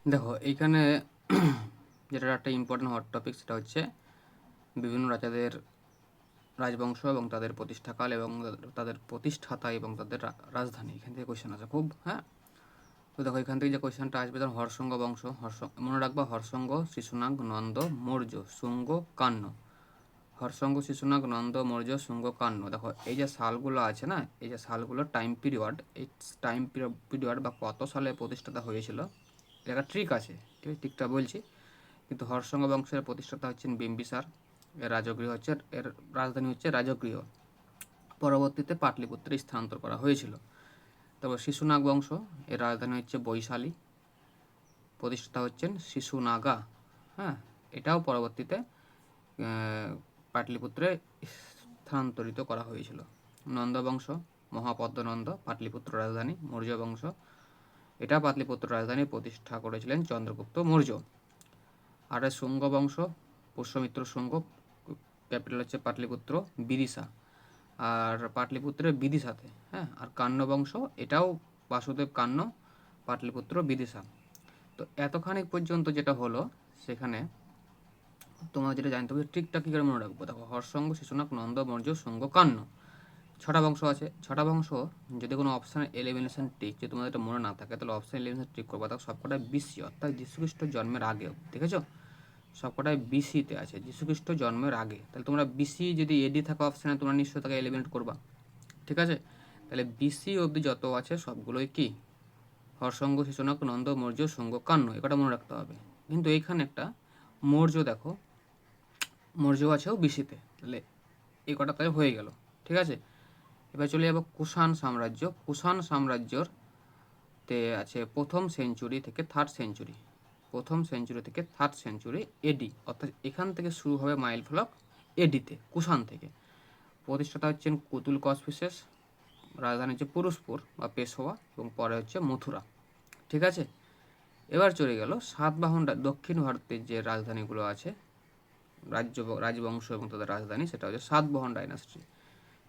দেখো এইখানে যেটা একটা ইম্পর্টেন্ট হট টপিক, সেটা হচ্ছে বিভিন্ন রাজাদের রাজবংশ এবং তাদের প্রতিষ্ঠাকাল এবং তাদের প্রতিষ্ঠাতা এবং তাদের রাজধানী। এখান থেকে কোয়েশ্চেন আছে খুব। হ্যাঁ, তো দেখো এখান থেকে যে কোয়েশ্চেনটা আসবে, ধর হর্ষঙ্গ বংশ, মনে রাখবা হর্ষঙ্গ, শিশুনাগ, নন্দ, মৌর্য, শুঙ্গ, কান্য। হর্ষঙ্গ, শিশুনাগ, নন্দ, মৌর্য, শুঙ্গ, কান্য। দেখো এই যে সালগুলো আছে না, এই যে সালগুলো টাইম পিরিয়ড, এই টাইম পিরিয়ড বা কত সালে প্রতিষ্ঠাতা হয়েছিল, এটা একটা ট্রিক আছে, ঠিক আছে, ট্রিকটা বলছি। কিন্তু হর্ষঙ্গ বংশের প্রতিষ্ঠাতা হচ্ছেন বিম্বিসার। এর রাজগৃহ হচ্ছে, এর রাজধানী হচ্ছে রাজগৃহ। পরবর্তীতে পাটলিপুত্রে স্থানান্তর করা হয়েছিল। তারপর শিশুনাগ বংশ, এর রাজধানী হচ্ছে বৈশালী। প্রতিষ্ঠাতা হচ্ছেন শিশুনাগা। হ্যাঁ, এটাও পরবর্তীতে পাটলিপুত্রে স্থানান্তরিত করা হয়েছিল। নন্দবংশ, মহাপদ্মনন্দ, পাটলিপুত্র রাজধানী। মৌর্য বংশ, এটা পাটলিপুত্র রাজধানী প্রতিষ্ঠা করেছিলেন চন্দ্রগুপ্ত মৌর্য। আর শুঙ্গ বংশ, পুষ্যমিত্র শুঙ্গ, ক্যাপিটাল হচ্ছে পাটলিপুত্র, বিদিশা। আর পাটলিপুত্রের বিদিশাতে। হ্যাঁ, আর কান্য বংশ, এটাও বাসুদেব কান্য, পাটলিপুত্র, বিদিশা। তো এতখানি পর্যন্ত যেটা হলো, সেখানে তোমার যেটা জানতে হবে ট্রিকটা কী করে মনে রাখবো। দেখো হর্ষঙ্গ, শিশুনাগ, নন্দ, মৌর্য, শুঙ্গ, কান্য, ছটা বংশ আছে। ছটা বংশ যদি কোনো অপশান এলিমিনেশন ট্রিক যদি তোমাদের এটা মনে না থাকে, তাহলে অপশান এলিমিনেশন ট্রিক করবো। দেখো সবকটাই বিসি, অর্থাৎ যীশুখ্রিস্ট জন্মের আগে। দেখেছো, সবকটাই বিসিতে আছে, যীশুখ্রিস্ট জন্মের আগে। তাহলে তোমরা বিসি যদি এডি থাকা অপশানে, তোমরা নিশ্চয়ই তাকে এলিমিনেট করবা। ঠিক আছে, তাহলে বিসি অবধি যত আছে সবগুলোই কি হর্ষঙ্গ, শিশুনাগ, নন্দ, মৌর্য, শুঙ্গ, কান্য। এটা মনে রাখতে হবে। কিন্তু এইখানে একটা মৌর্য, দেখো মৌর্য আছেও বিসিতে, তাহলে এই কটা তাহলে হয়ে গেল। ঠিক আছে, এবার চলে যাবো কুষাণ সাম্রাজ্য। কুষাণ সাম্রাজ্যর তে আছে প্রথম সেঞ্চুরি থেকে থার্ড সেঞ্চুরি। প্রথম সেঞ্চুরি থেকে থার্ড সেঞ্চুরি এডি, অর্থাৎ এখান থেকে শুরু হবে মাইল ফলক এডিতে, কুষাণ থেকে। প্রতিষ্ঠাতা হচ্ছেন কুতুল কসফিসেস। রাজধানী হচ্ছে পুরুষপুর বা পেশোয়া, এবং পরে হচ্ছে মথুরা। ঠিক আছে, এবার চলে গেল সাতবাহন। দক্ষিণ ভারতের যে রাজধানীগুলো আছে, রাজবংশ এবং তাদের রাজধানী, সেটা হচ্ছে সাতবাহন ডাইনাস্টি।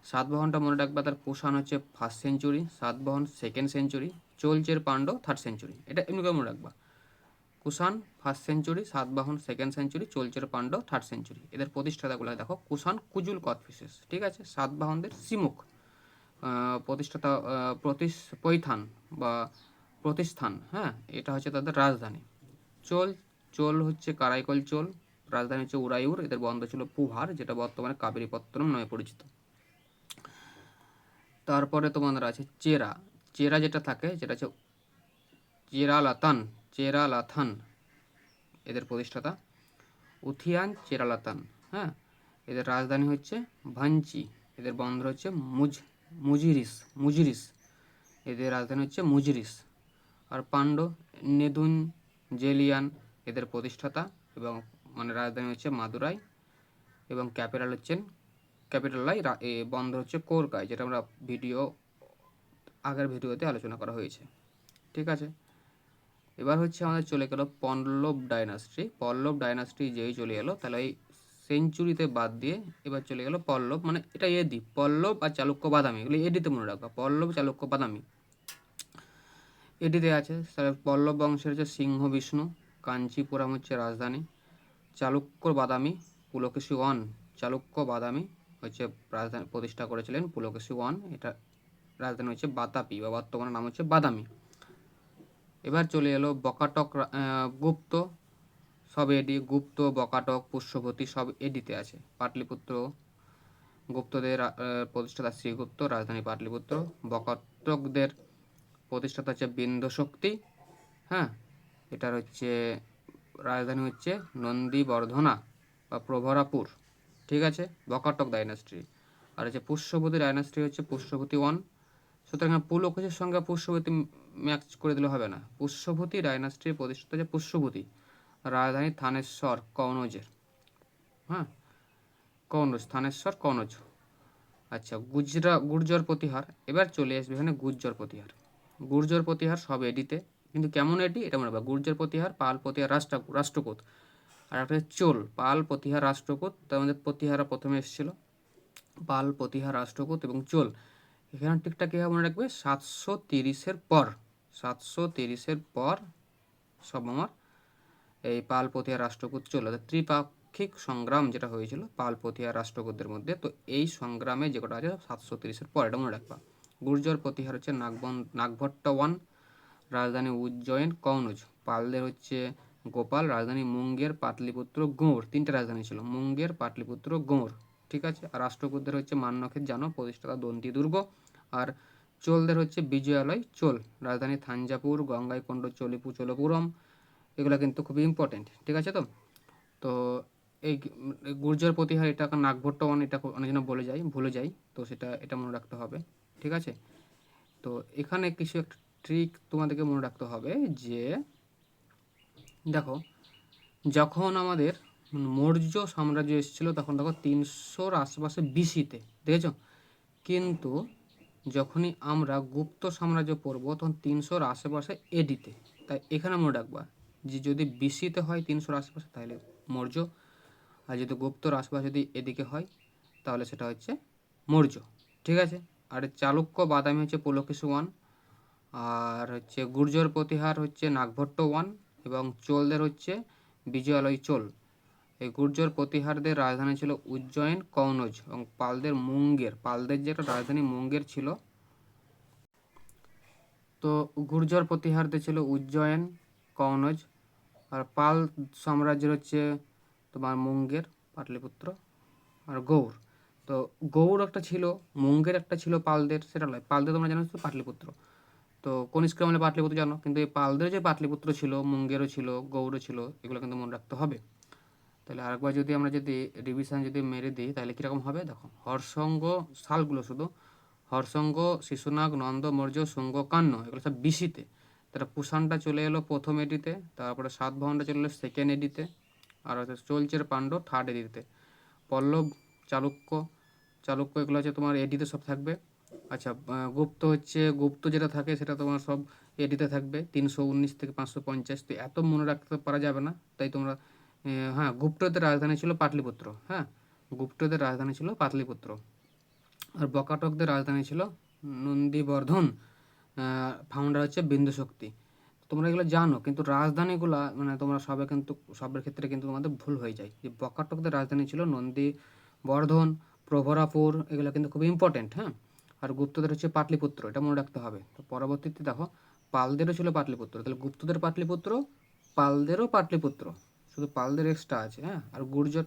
সাতবাহনটা মনে রাখবা, তার কুষাণ হচ্ছে first century, Satavahana second century, চোলচের পাণ্ডব থার্ড সেঞ্চুরি। এটা এমনি করে মনে রাখবা, Kushan first century, Satavahana second century, চোলচের পাণ্ডব থার্ড সেঞ্চুরি। এদের প্রতিষ্ঠাতাগুলো দেখো, কুষাণ কুজুল কদফিসেস। ঠিক আছে, সাতবাহনদের সিমুখ। প্রতিষ্ঠাতা পৈথান বা প্রতিষ্ঠান। হ্যাঁ, এটা হচ্ছে তাদের রাজধানী। চোল, চোল হচ্ছে কারাইকল চোল, রাজধানী হচ্ছে উরাইউর। এদের বন্দর ছিল পুভার, যেটা বর্তমানে কাবেরীপত্তনম নামে পরিচিত। তারপরে তোমাদের আছে চেরা। চেরা যেটা থাকে, যেটা হচ্ছে চেরালাতান, চেরালাথান, এদের প্রতিষ্ঠাতা উথিয়ান চেরালাতান। হ্যাঁ, এদের রাজধানী হচ্ছে ভাঞ্চি। এদের বন্দর হচ্ছে মুজিরিস, মুজিরিস। এদের রাজধানী হচ্ছে মুজিরিস। আর পাণ্ড, নেদুন জেলিয়ান, এদের প্রতিষ্ঠাতা এবং মানে রাজধানী হচ্ছে মাদুরাই, এবং ক্যাপিটালাই বন্দর হচ্ছে কোরকায়, যেটা আমরা আগের ভিডিওতে আলোচনা করা হয়েছে। ঠিক আছে, এবার হচ্ছে আমাদের চলে গেল পল্লব ডাইনাস্টি। পল্লব ডাইনাস্টি যেই চলে এলো, তাহলে এই সেঞ্চুরিতে বাদ দিয়ে এবার চলে গেল পল্লব, মানে এটা এদি। পল্লব আর চালুক্য বাদামি, এগুলো এডিতে মনে রাখবা, পল্লব, চালুক্য, বাদামি এডিতে আছে। তাহলে পল্লব বংশের হচ্ছে সিংহ বিষ্ণু, কাঞ্চিপুরম হচ্ছে রাজধানী। চালুক্য বাদামি, পুলকেশী ওয়ান। চালুক্য বাদামি হচ্ছে রাজধানী প্রতিষ্ঠা করেছিলেন পুলকেশী ওয়ান। এটা রাজধানী হচ্ছে বাতাপি বা বর্তমানে নাম হচ্ছে বাদামি। এবার চলে এলো বকাটক, গুপ্ত, সব এডি। গুপ্ত, বকাটক, পুষ্যভূতি সব এডিতে আছে। পাটলিপুত্র, গুপ্তদের প্রতিষ্ঠাতা শ্রীগুপ্ত, রাজধানী পাটলিপুত্র। বকাটকদের প্রতিষ্ঠাতা হচ্ছে বিন্ধ্য শক্তি। হ্যাঁ, এটার হচ্ছে রাজধানী হচ্ছে নন্দীবর্ধনা বা প্রভরাপুর। ঠিক আছে, বকাটক ডাইনাস্ট্রি। আর হচ্ছে পুষ্যভূতি ডাইনাস্ট্রি হচ্ছে পুষ্যভূতি ওয়ান। সুতরাং পুলকেশের সঙ্গে পুষ্যভূতি ম্যাচ করে দিলে হবে না। পুষ্যভূতি ডাইনাস্ট্রির প্রতিষ্ঠাতা হচ্ছে পুষ্যভূতি, রাজধানী থানেশ্বর, কনৌজের। হ্যাঁ, কনৌজ, থানেশ্বর, কনৌজ। আচ্ছা, গুর্জর প্রতিহার। এবার চলে আসবে এখানে গুর্জর প্রতিহার। গুর্জর প্রতিহার সব এডিতে, কিন্তু কেমন এডি এটা মনে রাখবা। গুর্জর প্রতিহার, পাল প্রতিহার, রাষ্ট্রকূট। আর একটা চোল, পাল, প্রতিহার, রাষ্ট্রকূট। তার মধ্যে প্রতিহারা প্রথমে এসেছিল, পাল, প্রতিহার, রাষ্ট্রকূট এবং চোল। এখানে ঠিকঠাক কীভাবে মনে রাখবে, 730-এর পর, 730-এর পর সব আমার এই পাল পথিয়া রাষ্ট্রকূট চলল। ত্রিপাক্ষিক সংগ্রাম যেটা হয়েছিল পাল পথিয়া রাষ্ট্রকূটদের মধ্যে, তো এই সংগ্রামে যে কটা আছে 730-এর পর, এটা মনে রাখবা। গুর্জর প্রতিহার হচ্ছে নাগভট্ট ওয়ান, রাজধানী উজ্জয়ন কনৌজ। পালদের হচ্ছে গোপাল, রাজধানী মুঙ্গের, পাটলিপুত্র, গৌড়। তিনটে রাজধানী ছিল, মুঙ্গের, পাটলিপুত্র, গৌড়। ঠিক আছে। আর রাষ্ট্রকূটদের হচ্ছে মান্যক্ষের জানো, প্রতিষ্ঠাতা দন্তি দুর্গ। আর চোলদের হচ্ছে বিজয়ালয় চোল, রাজধানী থাঞ্জাপুর, গঙ্গাইকোন্ড, চোলপুরম। এগুলো কিন্তু খুবই ইম্পর্টেন্ট। ঠিক আছে। তো এই গুর্জর প্রতিহার, এটা নাগভট্ট ওয়ান, এটা অনেকজন ভুলে যাই, তো এটা মনে রাখতে হবে। ঠিক আছে। তো এখানে কিছু একটা ট্রিক তোমাদেরকে মনে রাখতে হবে যে দেখো, যখন আমাদের মৌর্য সাম্রাজ্য এসেছিলো তখন দেখো 300-র আশেপাশে বিসিতে, দেখেছো? কিন্তু যখনই আমরা গুপ্ত সাম্রাজ্য পড়বো তখন 300-র আশেপাশে এডিতে। তাই এখানে মনে রাখবা যে যদি বিসিতে হয় 300-র আশেপাশে তাহলে মৌর্য, আর যদি গুপ্তর আশেপাশে যদি এদিকে হয় তাহলে সেটা হচ্ছে মৌর্য। ঠিক আছে। আর চালুক্য বাদামি হচ্ছে পুলকেশী ওয়ান, আর হচ্ছে গুর্জর প্রতিহার হচ্ছে নাগভট্ট ওয়ান, এবং চোলদের হচ্ছে বিজয়ালয় চোল। এই গুর্জর প্রতিহারদের রাজধানী ছিল উজ্জয়ন কনৌজ, এবং পালদের মুঙ্গের। পালদের যে একটা রাজধানী মুঙ্গের ছিল, তো গুর্জর প্রতিহারদের ছিল উজ্জয়ন কনৌজ, আর পাল সাম্রাজ্যের হচ্ছে তোমার মুঙ্গের, পাটলিপুত্র আর গৌড়। তো গৌড় একটা ছিল, মুঙ্গের একটা ছিল পালদের, সেটা নয়। পালদের তোমরা জানো তো পাটলিপুত্র। তো কনিষ্ক আমলে পাটলিপুত্র জানো, কিন্তু এই পালদের যে পাটলিপুত্র ছিল, মুঙ্গেরও ছিল, গৌড়ও ছিল, এগুলো কিন্তু মনে রাখতে হবে। তাহলে আরেকবার যদি আমরা রিভিশন মেরে দিই তাহলে কীরকম হবে দেখো। হর্ষঙ্গ সালগুলো শুধু হর্ষঙ্গ, শিশুনাগ, নন্দ, মৌর্য, শুঙ্গ, কান্য, এগুলো সব বিসিতে। তারপরে কুষাণটা চলে এলো প্রথম এডিতে, তারপরে সাতবাহনটা চলে এলো সেকেন্ড এডিতে, আর হচ্ছে চলছের পাণ্ডব থার্ড এডিতে। পল্লব, চালুক্য চালুক্য এগুলো হচ্ছে তোমার এডিতে সব থাকবে। আচ্ছা, গুপ্ত যেটা থাকে সেটা তোমার সব এডিতে থাকবে, 319 থেকে 550। তো এত মনে রাখতে পারা যাবে না, তাই তোমরা হ্যাঁ, গুপ্তদের রাজধানী ছিল পাটলিপুত্র। হ্যাঁ, গুপ্তদের রাজধানী ছিল পাটলিপুত্র। আর বকাটকদের রাজধানী ছিল নন্দীবর্ধন, ফাউন্ডার হচ্ছে বিন্দু শক্তি। তোমরা এগুলো জানো, কিন্তু রাজধানীগুলা মানে তোমরা সবের ক্ষেত্রে কিন্তু তোমাদের ভুল হয়ে যায়। যে বকাটকদের রাজধানী ছিল নন্দীবর্ধন, প্রভরাপুর, এগুলো কিন্তু খুব ইম্পর্টেন্ট। হ্যাঁ, আর গুপ্তদের হচ্ছে পাটলিপুত্র, এটা মনে রাখতে হবে। তো পরবর্তীতে দেখো, পালদেরও ছিল পাটলিপুত্র, তাহলে গুপ্তদের পাটলিপুত্র, পালদেরও পাটলিপুত্র, শুধু পালদের এক্সট্রা আছে। হ্যাঁ, আর গুর্জর,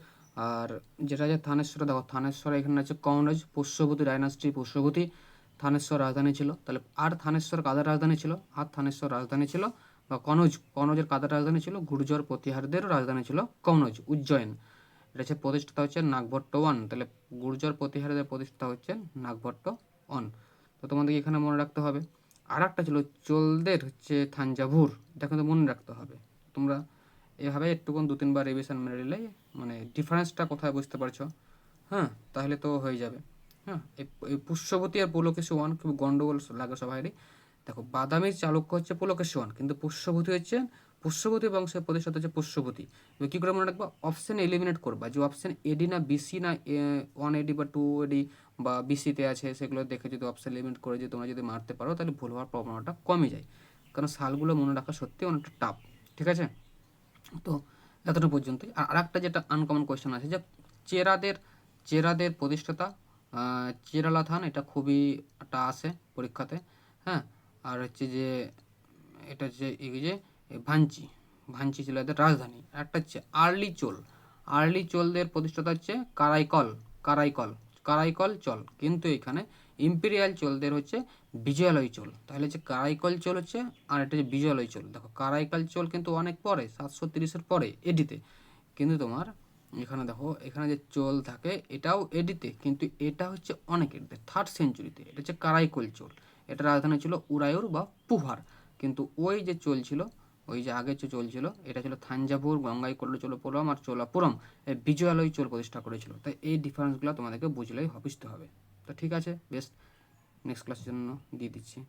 আর যেটা আছে থানেশ্বর, দেখো থানেশ্বর এখানে আছে কনৌজ, পুষ্যভূতি ডাইনাস্টি, পুষ্যভূতি থানেশ্বর রাজধানী ছিল। তাহলে আর থানেশ্বর কাদের রাজধানী ছিল? আর থানেশ্বর রাজধানী ছিল বা কনৌজের কাদের রাজধানী ছিল? গুর্জর প্রতিহারদের রাজধানী ছিল কনৌজ, উজ্জয়ন। এটা হচ্ছে প্রতিষ্ঠাতা হচ্ছে নাগভট্ট ওয়ান। তাহলে গুর্জর প্রতিহারদের প্রতিষ্ঠাতা হচ্ছে নাগভট্ট ওয়ান। তো তোমাদেরকে এখানে মনে রাখতে হবে। আর একটা ছিল চোলদের হচ্ছে থাঞ্জাভুর, এটা কিন্তু মনে রাখতে হবে। তোমরা এভাবে একটুকুন 2-3 বার রিভিশন মেরে নিলে মানে ডিফারেন্সটা কোথায় বুঝতে পারছো। হ্যাঁ, তাহলে তো হয়ে যাবে। হ্যাঁ, এই পুষ্যবতী আর পুলকেশী ওয়ান খুব গন্ডগোল লাগে সবাইরই। দেখো, বাদামির চালুক্য হচ্ছে পুলকেশী ওয়ান, কিন্তু পুষ্যবতী বংশের প্রতিষ্ঠাতা হচ্ছে পুষ্যবতী। এবার কী করে মনে রাখবা? অপশান এলিমিনেট করবা, যে অপশান এডি না বিসি না 1 এডি বা 2 এডি বা বিসিতে আছে, সেগুলো দেখে যদি অপশান এলিমিনেট করে যদি তোমরা মারতে পারো তাহলে ভুল হওয়ার প্রবণতা কমে যায়। কারণ সালগুলো মনে রাখা সত্যি অনেকটা টাফ। ঠিক আছে। তো এতটা পর্যন্তই। আর আরেকটা যেটা আনকমন কোয়েশ্চেন আছে, যে চেরাদের চেরাদের প্রতিষ্ঠাতা চেরালা থান, এটা খুবই একটা আসে পরীক্ষাতে। হ্যাঁ, আর হচ্ছে যে এটা হচ্ছে এই যে ভাঞ্চি, ভাঞ্চি ছিল এদের রাজধানী। একটা হচ্ছে আর্লি চোলদের প্রতিষ্ঠাতা হচ্ছে কারাইকল কারাইকল চল, কিন্তু এখানে ইম্পেরিয়াল চোলদের হচ্ছে বিজয়ালয় চোল। তাহলে হচ্ছে কারাইকল চোল হচ্ছে, আর এটা হচ্ছে বিজয়ালয় চোল। দেখো, কারাইকল চোল কিন্তু অনেক পরে, 730-এর পরে এডিতে। কিন্তু তোমার এখানে দেখো, এখানে যে চোল থাকে এটাও এডিতে, কিন্তু এটা হচ্ছে অনেক এডিতে, 3rd সেঞ্চুরিতে। এটা হচ্ছে কারাইকল চোল। এটা রাজধানী ছিল উরায়ুর বা পুভার। কিন্তু ওই যে চোল ছিল, ওই যে আগের যে চোল ছিল, এটা ছিল থাঞ্জাভুর, চোলপুরম আর চোলাপুরম, এই বিজয়ালয় চোল প্রতিষ্ঠা করেছিল। তাই এই ডিফারেন্সগুলো তোমাদেরকে বুঝতে হবে। তো ঠিক আছে, বেস্ট, নেক্সট ক্লাসের জন্য দিয়ে দিচ্ছি।